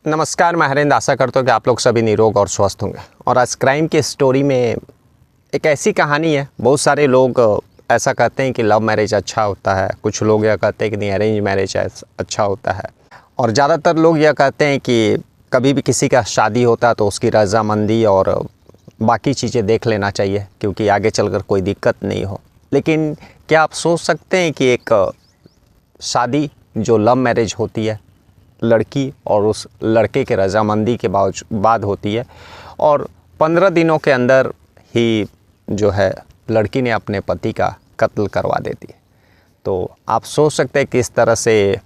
नमस्कार, मैं हरेंद्र आशा करता हूँ कि आप लोग सभी निरोग और स्वस्थ होंगे। और आज क्राइम की स्टोरी में एक ऐसी कहानी है। बहुत सारे लोग ऐसा कहते हैं कि लव मैरिज अच्छा होता है, कुछ लोग यह कहते हैं कि नहीं अरेंज मैरिज अच्छा होता है, और ज़्यादातर लोग यह कहते हैं कि कभी भी किसी का शादी होता है तो उसकी रजामंदी और बाकी चीज़ें देख लेना चाहिए क्योंकि आगे चलकर कोई दिक्कत नहीं हो। लेकिन क्या आप सोच सकते हैं कि एक शादी जो लव मैरिज होती है, लड़की और उस लड़के के रजामंदी के बाद होती है और 15 दिनों के अंदर ही जो है लड़की ने अपने पति का कत्ल करवा देती है। तो आप सोच सकते हैं किस तरह से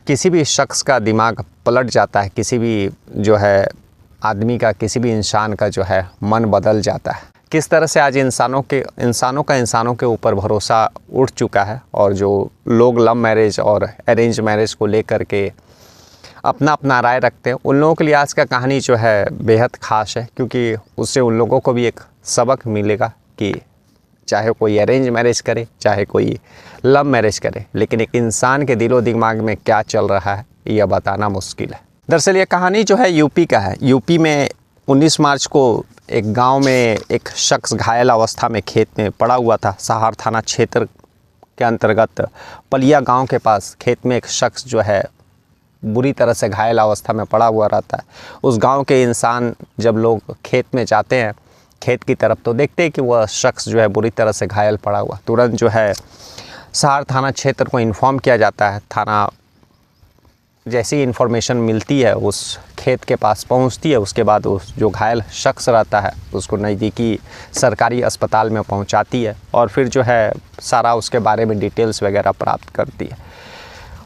किसी भी शख्स का दिमाग पलट जाता है, किसी भी जो है आदमी का, किसी भी इंसान का जो है मन बदल जाता है। किस तरह से आज इंसानों के ऊपर भरोसा उठ चुका है और जो लोग लव मैरिज और अरेंज मैरिज को लेकर के अपना अपना राय रखते हैं, उन लोगों के लिए आज का कहानी जो है बेहद ख़ास है, क्योंकि उससे उन लोगों को भी एक सबक मिलेगा कि चाहे कोई अरेंज मैरिज करे, चाहे कोई लव मैरिज करे, लेकिन एक इंसान के दिलो दिमाग में क्या चल रहा है यह बताना मुश्किल है। दरअसल ये कहानी जो है यूपी का है। यूपी में 19 मार्च को एक गांव में एक शख्स घायल अवस्था में खेत में पड़ा हुआ था। सहार थाना क्षेत्र के अंतर्गत पलिया गांव के पास खेत में एक शख्स जो है बुरी तरह से घायल अवस्था में पड़ा हुआ रहता है। उस गांव के इंसान जब लोग खेत में जाते हैं खेत की तरफ, तो देखते हैं कि वह शख्स जो है बुरी तरह से घायल पड़ा हुआ। तुरंत जो है सहार थाना क्षेत्र को इन्फॉर्म किया जाता है। थाना जैसी इन्फॉर्मेशन मिलती है उस खेत के पास पहुंचती है, उसके बाद उस जो घायल शख्स रहता है उसको नज़दीकी सरकारी अस्पताल में पहुंचाती है और फिर जो है सारा उसके बारे में डिटेल्स वगैरह प्राप्त करती है।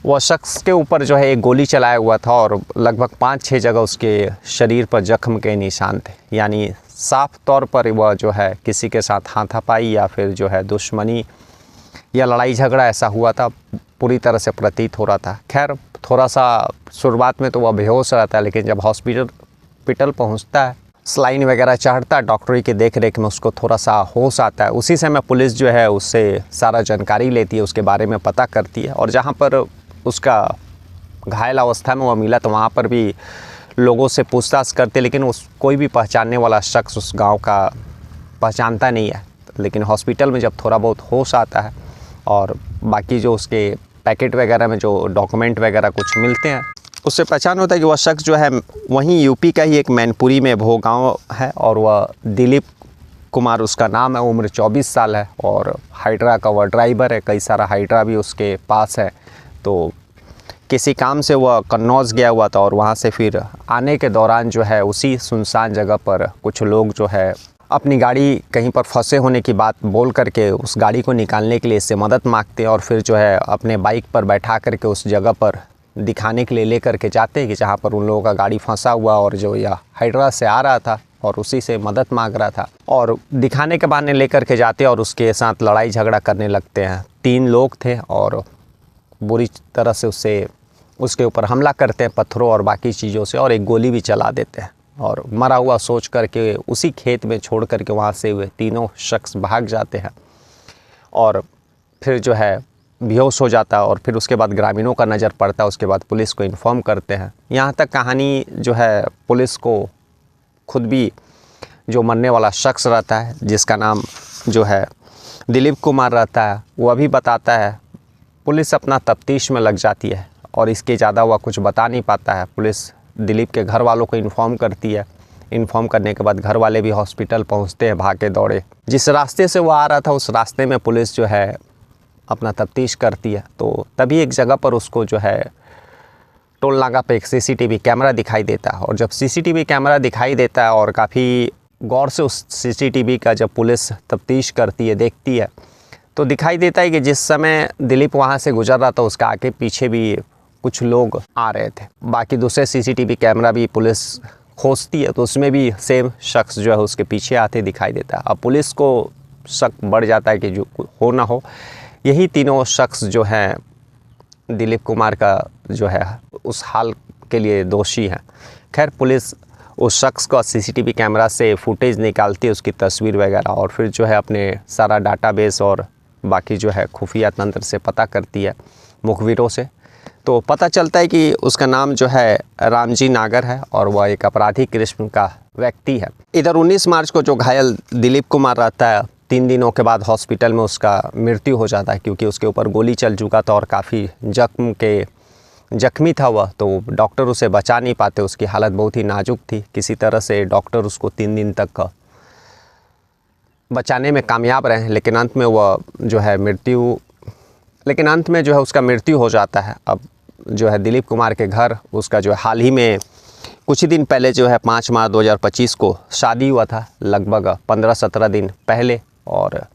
वह शख्स के ऊपर जो है एक गोली चलाया हुआ था और लगभग 5-6 जगह उसके शरीर पर जख्म के निशान थे, यानी साफ तौर पर वह जो है किसी के साथ हाथापाई या फिर जो है दुश्मनी या लड़ाई झगड़ा ऐसा हुआ था, पूरी तरह से प्रतीत हो रहा था। खैर थोड़ा सा शुरुआत में तो वह बेहोश रहता है, लेकिन जब हॉस्पिटल पहुंचता है, स्लाइन वगैरह चढ़ता है, डॉक्टरी की देख रेख में उसको थोड़ा सा होश आता है। उसी समय पुलिस जो है उससे सारा जानकारी लेती है, उसके बारे में पता करती है और जहां पर उसका घायल अवस्था में वह मिला तो वहाँ पर भी लोगों से पूछताछ करते, लेकिन कोई भी पहचानने वाला शख्स उस गाँव का पहचानता नहीं है। लेकिन हॉस्पिटल में जब थोड़ा बहुत होश आता है और बाकी जो उसके पैकेट वगैरह में जो डॉक्यूमेंट वगैरह कुछ मिलते हैं, उससे पहचान होता है कि वह शख्स जो है वहीं यूपी का ही एक मैनपुरी में भो गाँव है और वह दिलीप कुमार उसका नाम है। उम्र 24 साल है और हाइड्रा का वह ड्राइवर है। कई सारा हाइड्रा भी उसके पास है। तो किसी काम से वह कन्नौज गया हुआ था और वहाँ से फिर आने के दौरान जो है उसी सुनसान जगह पर कुछ लोग जो है अपनी गाड़ी कहीं पर फंसे होने की बात बोल करके उस गाड़ी को निकालने के लिए इससे मदद मांगते हैं और फिर जो है अपने बाइक पर बैठा करके उस जगह पर दिखाने के लिए ले करके जाते हैं कि जहाँ पर उन लोगों का गाड़ी फंसा हुआ और जो यह हाइड्रा से आ रहा था और उसी से मदद मांग रहा था, और दिखाने के बहाने ले करके जाते हैं और उसके साथ लड़ाई झगड़ा करने लगते हैं। 3 लोग थे और बुरी तरह से उसके ऊपर हमला करते हैं पत्थरों और बाकी चीज़ों से, और एक गोली भी चला देते हैं और मरा हुआ सोच करके उसी खेत में छोड़ करके वहाँ से वे तीनों शख्स भाग जाते हैं और फिर जो है बेहोश हो जाता है। और फिर उसके बाद ग्रामीणों का नज़र पड़ता है, उसके बाद पुलिस को इन्फॉर्म करते हैं। यहाँ तक कहानी जो है पुलिस को खुद भी जो मरने वाला शख्स रहता है, जिसका नाम जो है दिलीप कुमार रहता है, वह भी बताता है। पुलिस अपना तफ्तीश में लग जाती है और इसके ज़्यादा वह कुछ बता नहीं पाता है। पुलिस दिलीप के घर वालों को इन्फॉर्म करती है। इन्फॉर्म करने के बाद घर वाले भी हॉस्पिटल पहुंचते हैं भागे दौड़े। जिस रास्ते से वो आ रहा था उस रास्ते में पुलिस जो है अपना तफ्तीश करती है, तो तभी एक जगह पर उसको जो है टोल नाका पे एक सीसीटीवी कैमरा दिखाई देता है। और जब सीसीटीवी कैमरा दिखाई देता है और काफ़ी गौर से उस सीसीटीवी का जब पुलिस तफ्तीश करती है, देखती है, तो दिखाई देता है कि जिस समय दिलीप वहाँ से गुजर रहा था उसका आगे पीछे भी कुछ लोग आ रहे थे। बाकी दूसरे सीसीटीवी कैमरा भी पुलिस खोजती है तो उसमें भी सेम शख्स जो है उसके पीछे आते दिखाई देता है। अब पुलिस को शक बढ़ जाता है कि जो हो ना हो यही तीनों शख्स जो हैं दिलीप कुमार का जो है उस हाल के लिए दोषी हैं। खैर पुलिस उस शख्स का सीसीटीवी कैमरा से फुटेज निकालती है, उसकी तस्वीर वगैरह, और फिर जो है अपने सारा डाटाबेस और बाकी जो है खुफिया तंत्र से पता करती है मुखबिरों से। तो पता चलता है कि उसका नाम जो है रामजी नागर है और वह एक अपराधी किस्म का व्यक्ति है। इधर 19 मार्च को जो घायल दिलीप कुमार रहता है, 3 दिनों के बाद हॉस्पिटल में उसका मृत्यु हो जाता है, क्योंकि उसके ऊपर गोली चल चुका था और काफ़ी जख्मी था वह, तो डॉक्टर उसे बचा नहीं पाते। उसकी हालत बहुत ही नाजुक थी। किसी तरह से डॉक्टर उसको 3 दिन तक बचाने में कामयाब रहे, लेकिन अंत में जो है उसका मृत्यु हो जाता है। अब जो है दिलीप कुमार के घर उसका जो है हाल ही में कुछ ही दिन पहले जो है 5 मार्च 2025 को शादी हुआ था, लगभग 15-17 दिन पहले, और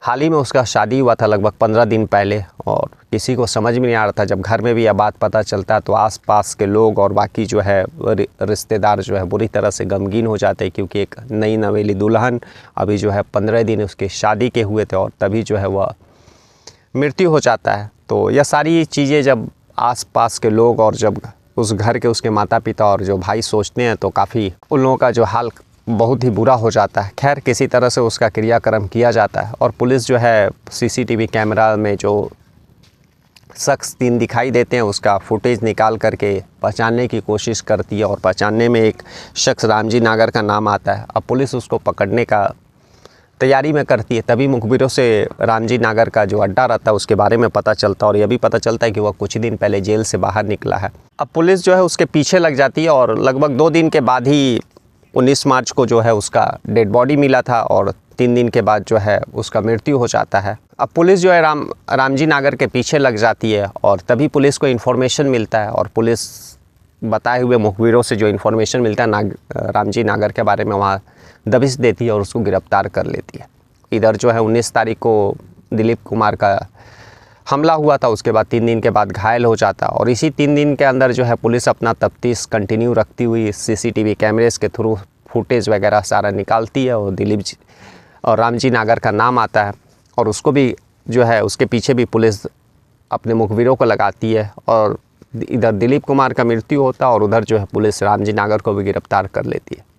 हाल ही में उसका शादी हुआ था लगभग 15 दिन पहले। और किसी को समझ में नहीं आ रहा था। जब घर में भी यह बात पता चलता है तो आसपास के लोग और बाकी जो है रिश्तेदार जो है बुरी तरह से गमगीन हो जाते हैं, क्योंकि एक नई नवेली दुल्हन अभी जो है 15 दिन उसके शादी के हुए थे और तभी जो है वह मृत्यु हो जाता है। तो यह सारी चीज़ें जब आसपास के लोग और जब उस घर के उसके माता पिता और जो भाई सोचते हैं तो काफ़ी उन लोगों का जो हाल बहुत ही बुरा हो जाता है। खैर, किसी तरह से उसका क्रियाक्रम किया जाता है और पुलिस जो है सीसीटीवी कैमरा में जो शख्स 3 दिखाई देते हैं उसका फुटेज निकाल करके पहचानने की कोशिश करती है और पहचानने में एक शख्स रामजी नागर का नाम आता है। अब पुलिस उसको पकड़ने का तैयारी में करती है, तभी मुखबिरों से रामजी नागर का जो अड्डा रहता है उसके बारे में पता चलता है और यह भी पता चलता है कि वह कुछ ही दिन पहले जेल से बाहर निकला है। अब पुलिस जो है उसके पीछे लग जाती है और लगभग 2 दिन के बाद ही 19 मार्च को जो है उसका डेड बॉडी मिला था और 3 दिन के बाद जो है उसका मृत्यु हो जाता है। अब पुलिस जो है रामजी नागर के पीछे लग जाती है और तभी पुलिस को इन्फॉर्मेशन मिलता है और पुलिस बताए हुए मुखबिरों से जो इन्फॉर्मेशन मिलता है रामजी नागर के बारे में वहाँ दबिश देती है और उसको गिरफ्तार कर लेती है। इधर जो है 19 तारीख को दिलीप कुमार का हमला हुआ था, उसके बाद 3 दिन के बाद घायल हो जाता और इसी 3 दिन के अंदर जो है पुलिस अपना तफ्तीश कंटिन्यू रखती हुई सीसीटीवी कैमरेज के थ्रू फुटेज वगैरह सारा निकालती है और दिलीप जी और रामजी नागर का नाम आता है और उसको भी जो है उसके पीछे भी पुलिस अपने मुखबिरों को लगाती है और इधर दिलीप कुमार का मृत्यु होता है और उधर जो है पुलिस रामजी नागर को भी गिरफ्तार कर लेती है।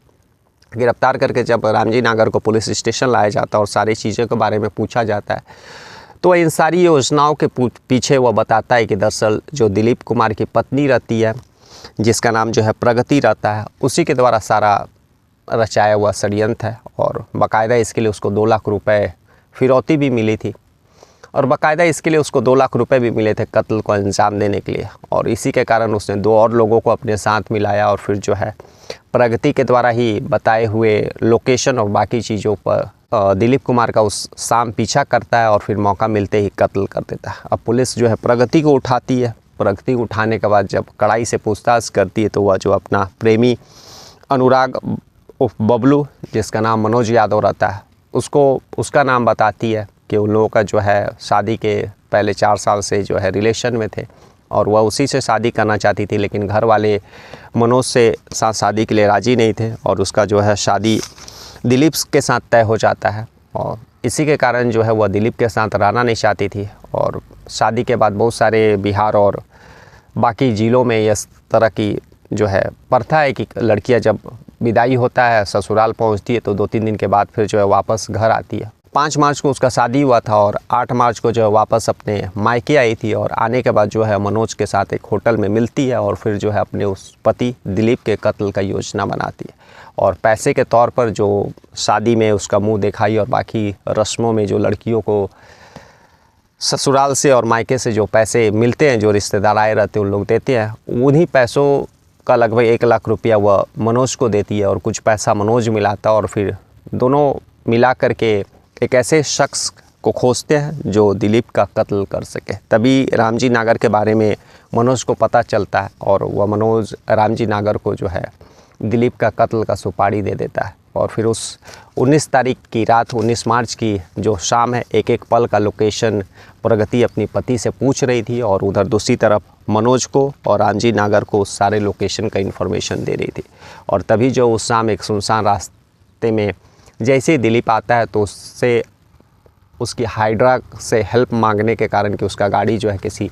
गिरफ्तार करके जब रामजी नागर को पुलिस स्टेशन लाया जाता है और सारी चीज़ों के बारे में पूछा जाता है तो इन सारी योजनाओं के पीछे वह बताता है कि दरअसल जो दिलीप कुमार की पत्नी रहती है जिसका नाम जो है प्रगति रहता है, उसी के द्वारा सारा रचाया हुआ षड्यंत्र है और बाकायदा इसके लिए उसको 2 लाख रुपए फिरौती भी मिली थी और बाकायदा इसके लिए उसको 2 लाख रुपए भी मिले थे कत्ल को अंजाम देने के लिए। और इसी के कारण उसने 2 और लोगों को अपने साथ मिलाया और फिर जो है प्रगति के द्वारा ही बताए हुए लोकेशन और बाकी चीज़ों पर दिलीप कुमार का उस शाम पीछा करता है और फिर मौका मिलते ही कत्ल कर देता है। अब पुलिस जो है प्रगति को उठाती है। प्रगति को उठाने के बाद जब कड़ाई से पूछताछ करती है तो वह जो अपना प्रेमी अनुराग बबलू जिसका नाम मनोज यादव रहता है उसका नाम बताती है कि उन लोगों का जो है शादी के पहले 4 साल से जो है रिलेशन में थे और वह उसी से शादी करना चाहती थी, लेकिन घर वाले मनोज से साथ शादी के लिए राज़ी नहीं थे और उसका जो है शादी दिलीप के साथ तय हो जाता है और इसी के कारण जो है वह दिलीप के साथ रहना नहीं चाहती थी। और शादी के बाद बहुत सारे बिहार और बाकी ज़िलों में इस तरह की जो है प्रथा है कि लड़कियां जब विदाई होता है ससुराल पहुंचती है तो 2-3 दिन के बाद फिर जो है वापस घर आती है। 5 मार्च को उसका शादी हुआ था और 8 मार्च को जो है वापस अपने मायके आई थी और आने के बाद जो है मनोज के साथ एक होटल में मिलती है और फिर जो है अपने उस पति दिलीप के कत्ल का योजना बनाती है और पैसे के तौर पर जो शादी में उसका मुंह दिखाई और बाकी रस्मों में जो लड़कियों को ससुराल से और मायके से जो पैसे मिलते हैं, जो रिश्तेदार आए रहते हैं उन लोग देते हैं, उन्हीं पैसों का लगभग 1 लाख रुपया वह मनोज को देती है और कुछ पैसा मनोज मिलाता और फिर दोनों मिला करके एक ऐसे शख्स को खोजते हैं जो दिलीप का कत्ल कर सके। तभी रामजी नागर के बारे में मनोज को पता चलता है और वह मनोज रामजी नागर को जो है दिलीप का कत्ल का सुपारी दे देता है और फिर उस 19 तारीख की रात 19 मार्च की जो शाम है एक पल का लोकेशन प्रगति अपनी पति से पूछ रही थी और उधर दूसरी तरफ मनोज को और रामजी नागर को उस सारे लोकेशन का इन्फॉर्मेशन दे रही थी। और तभी जो उस शाम एक सुनसान रास्ते में जैसे ही दिलीप आता है तो उससे उसकी हाइड्रा से हेल्प मांगने के कारण कि उसका गाड़ी जो है किसी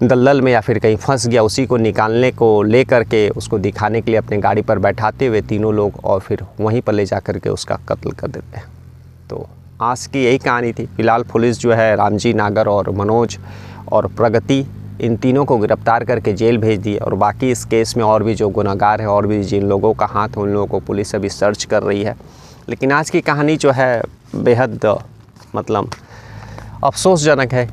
दलदल में या फिर कहीं फंस गया, उसी को निकालने को ले करके उसको दिखाने के लिए अपने गाड़ी पर बैठाते हुए तीनों लोग और फिर वहीं पर ले जा कर के उसका कत्ल कर देते हैं। तो आज की यही कहानी थी। फिलहाल पुलिस जो है रामजी नागर और मनोज और प्रगति इन तीनों को गिरफ्तार करके जेल भेज दिया। और बाकी इस केस में और भी जो गुनहगार है और भी जिन लोगों का हाथ है उन लोगों को पुलिस अभी सर्च कर रही है। लेकिन आज की कहानी जो है बेहद मतलब अफसोसजनक है।